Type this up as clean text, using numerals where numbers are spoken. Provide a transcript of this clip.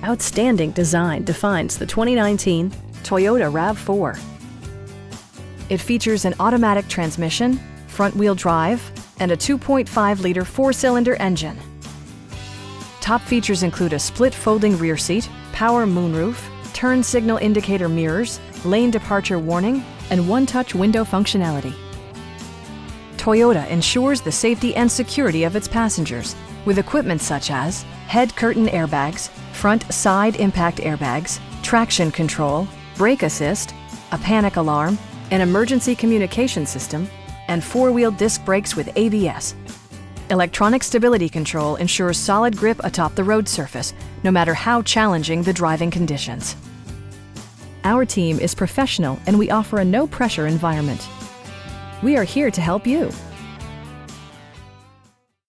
Outstanding design defines the 2019 Toyota RAV4. It features an automatic transmission, front-wheel drive, and a 2.5-liter four-cylinder engine. Top features include a split folding rear seat, power moonroof, turn signal indicator mirrors, lane departure warning, and one-touch window functionality. Toyota ensures the safety and security of its passengers with equipment such as head curtain airbags, front side impact airbags, traction control, brake assist, a panic alarm, an emergency communication system, and four-wheel disc brakes with ABS. Electronic stability control ensures solid grip atop the road surface, no matter how challenging the driving conditions. Our team is professional and we offer a no-pressure environment. We are here to help you.